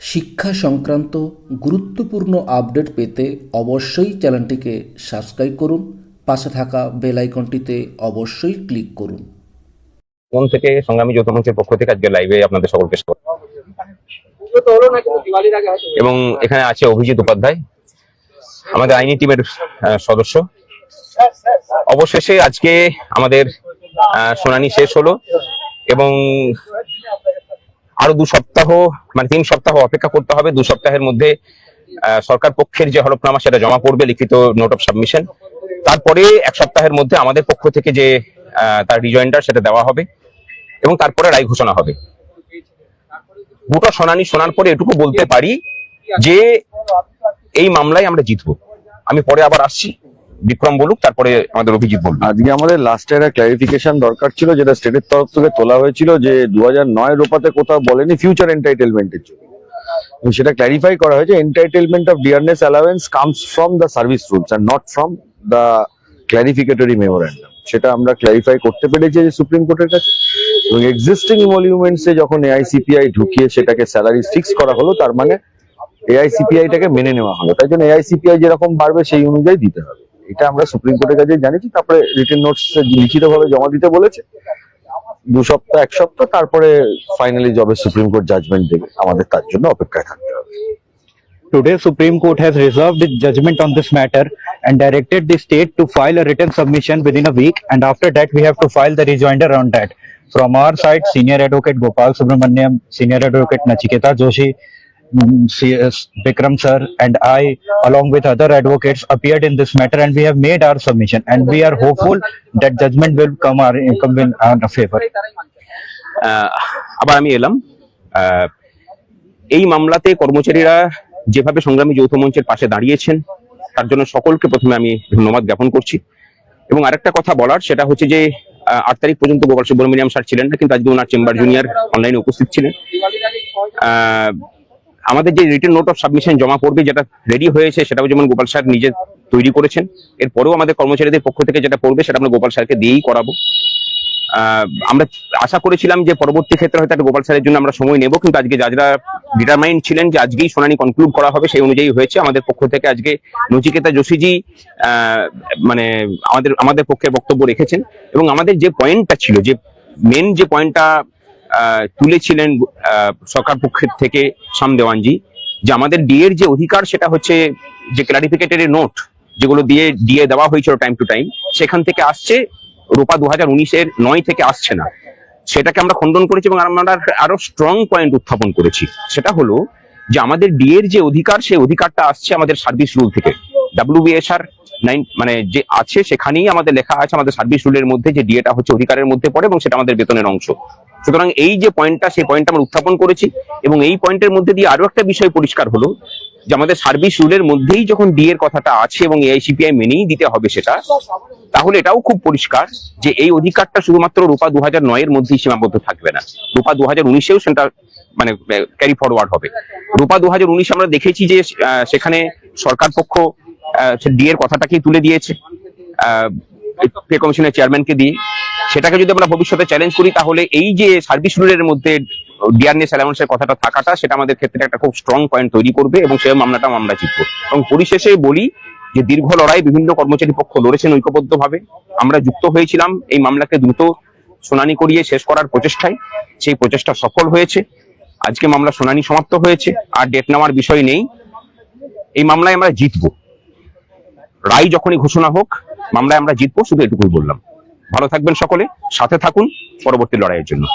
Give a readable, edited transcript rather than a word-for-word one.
শিক্ষা সংক্রান্ত গুরুত্বপূর্ণ আপডেট পেতে অবশ্যই চ্যানেলটিকে সাবস্ক্রাইব করুন, পাশে থাকা বেল আইকনটিতে অবশ্যই ক্লিক করুন। কোন থেকে সংগ্রামী যৌথ মঞ্চের পক্ষ থেকে আজকে লাইভে আপনাদের সকলকে স্বাগত। এবং এখানে আছে অভিজিৎ উপাধ্যায়, আমাদের আইনি টিমের সদস্য। অবশেষে আজকে আমাদের শুনানি শেষ হলো এবং আরো 2 সপ্তাহ মানে 3 সপ্তাহ অপেক্ষা করতে হবে। 2 সপ্তাহের মধ্যে সরকার পক্ষের যে হলফনামা সেটা জমা পড়বে, লিখিত নোট অফ সাবমিশন। তারপরে 1 সপ্তাহের মধ্যে আমাদের পক্ষ থেকে যে তার রিজয়েন্ডার সেটা দেওয়া হবে এবং তারপরে রায় ঘোষণা হবে। গোটা শুনানি শোনার পরে এটুকু বলতে পারি যে এই মামলায় আমরা জিতবো। আমি পরে আবার আসছি, বিক্রম বলুক, তারপরে আমাদের অভিজিৎ বলুক। আজকে আমাদের লাস্টে একটা ক্লারিফিকেশন দরকার ছিল, যেটা স্টেটের তরফ থেকে তোলা হয়েছিল যে 2009 রোপাতে কোথাও বলেনি ফিউচার এন্টাইটেলমেন্টের জন্য। সেটা ক্লারিফাই করা হয়েছে, entitlement of dearness allowance comes from the service rules and not from the clarificatory memorandum. সেটা আমরা ক্লারিফাই করতে পেরেছি সুপ্রিম কোর্টের কাছে। এবং এক্সিস্টিং ইমলিউমেন্টসে যখন এআইসিপিআই ঢুকিয়ে সেটাকে স্যালারি ফিক্স করা হলো, তার মানে এআইসিপিআইটাকে মেনে নেওয়া হলো। তাই জন্য এআইসিপিআই যেরকম বাড়বে সেই অনুযায়ী দিতে হবে। এটা আমরা সুপ্রিম কোর্টের কাছে জানিয়েছি। তারপরে রিটেন নোটস লিখিতভাবে জমা দিতে বলেছে। 2 সপ্তাহ 1 সপ্তাহ, তারপরে ফাইনালি যবে সুপ্রিম কোর্ট জাজমেন্ট দেবে আমাদের তার জন্য অপেক্ষায় থাকতে হবে। Today, Supreme Court has reserved its judgment on this matter and directed the state to file a written submission within a week, and after that we have to file the rejoinder on that. From our side, Senior Advocate Gopal Subramaniam, Senior Advocate Nachiketa Joshi, Vikram sir and I, along with other advocates, appeared in this matter and we have made our submission, and we are hopeful that judgment will come in our favor. আবার আমি এলাম। এই মামলাতে কর্মচারীরা যেভাবে সংগ্রামী যৌথ মঞ্চের পাশে দাঁড়িয়েছেন তার জন্য সকলকে প্রথমে আমি ধন্যবাদ জ্ঞাপন করছি। এবং আরেকটা কথা বলার, সেটা হচ্ছে যে 8 তারিখ পর্যন্ত গোপাল সুব্রমণিয়াম স্যার ছিলেন না, কিন্তু আজকে ওনার চেম্বার জুনিয়র অনলাইনে উপস্থিত ছিলেন। আমাদের যে রিটেন নোট অফ সাবমিশন জমা পড়বে, যেটা রেডি হয়েছে, সেটাও যেমন গোপাল স্যার নিজে তৈরি করেছেন। এরপরেও আমাদের কর্মচারীদের পক্ষ থেকে যেটা পড়বে সেটা আমরা গোপাল স্যারকে দিয়েই করাবো। আমরা আশা করেছিলাম যে পরবর্তী ক্ষেত্রে হয়তো গোপাল স্যারের জন্য আমরা সময় নেব, কিন্তু আজকে যারা ডিটারমাইন্ড ছিলেন যে আজকেই শুনানি কনক্লুড করা হবে, সেই অনুযায়ী হয়েছে। আমাদের পক্ষ থেকে আজকে নচিকেতা যোশীজি মানে আমাদের পক্ষে বক্তব্য রেখেছেন এবং আমাদের যে পয়েন্টটা ছিল, যে মেন যে পয়েন্টটা তুলেছিলেন সরকার পক্ষের থেকে শাম দেওয়ানজি, যে আমাদের ডিএর যে অধিকার সেটা হচ্ছে যে ক্লারিফিকেটরি নোট যেগুলো দিয়ে দেওয়া হয়েছিল টাইম টু টাইম, সেখান থেকে আসছে, রূপা 2019-এর 9 থেকে আসছে না। সেটাকে আমরা খণ্ডন করেছি এবং আমরা আরো স্ট্রং পয়েন্ট উত্থাপন করেছি। সেটা হলো যে আমাদের ডিএর যে অধিকার, সেই অধিকারটা আসছে আমাদের সার্ভিস রুল থেকে। WBSR 9 মানে যে আছে, সেখানেই আমাদের লেখা আছে আমাদের সার্ভিস রুলের মধ্যে যে ডিএটা হচ্ছে অধিকারের মধ্যে পড়ে এবং সেটা আমাদের বেতনের অংশ। সুতরাং এই যে পয়েন্টটা, সেই পয়েন্টটা আমরা উত্থাপন করেছি এবং এই পয়েন্টের মধ্যে দিয়ে আরো একটা বিষয় পরিষ্কার হলো যে আমাদের সার্ভিস রুলের মধ্যেই যখন ডিএর কথাটা আছে এবং এআইসিপিআই মেনেই দিতে হবে সেটা, তাহলে এটাও খুব পরিষ্কার যে এই অধিকারটা শুধুমাত্র রূপা 2009-এর মধ্যেই সীমাবদ্ধ থাকবে না, রূপা 2019-এও সেটা মানে ক্যারি ফরওয়ার্ড হবে। রূপা 2019 আমরা দেখেছি যে সেখানে সরকার পক্ষ ডিএর কথাটাকেই তুলে দিয়েছে পে কমিশনের চেয়ারম্যানকে দিয়ে। সেটাকে যদি আমরা ভবিষ্যতে চ্যালেঞ্জ করি, তাহলে এই যে সার্ভিস রুলের মধ্যে ডিয়ারনেস অ্যালাউন্সের কথাটা থাকাটা, সেটা আমাদের ক্ষেত্রে একটা খুব স্ট্রং পয়েন্ট তৈরি করবে এবং সেই মামলাটাও আমরা জিতবো। এবং পরিশেষে বলি যে দীর্ঘ লড়াই, বিভিন্ন কর্মচারী পক্ষ লড়েছেন ঐক্যবদ্ধভাবে। আমরা যুক্ত হয়েছিলাম এই মামলাকে দ্রুত শুনানি করিয়ে শেষ করার প্রচেষ্টায়। সেই প্রচেষ্টা সফল হয়েছে। আজকে মামলা শুনানি সমাপ্ত হয়েছে, আর ডেট নেওয়ার বিষয় নেই। এই মামলায় আমরা জিতবো। রায় যখনই ঘোষণা হোক, মামলায় আমরা জিতবো, শুধু এটুকুই বললাম। ভালো থাকবেন সকলে, সাথে থাকুন পরবর্তী লড়াইয়ের জন্য।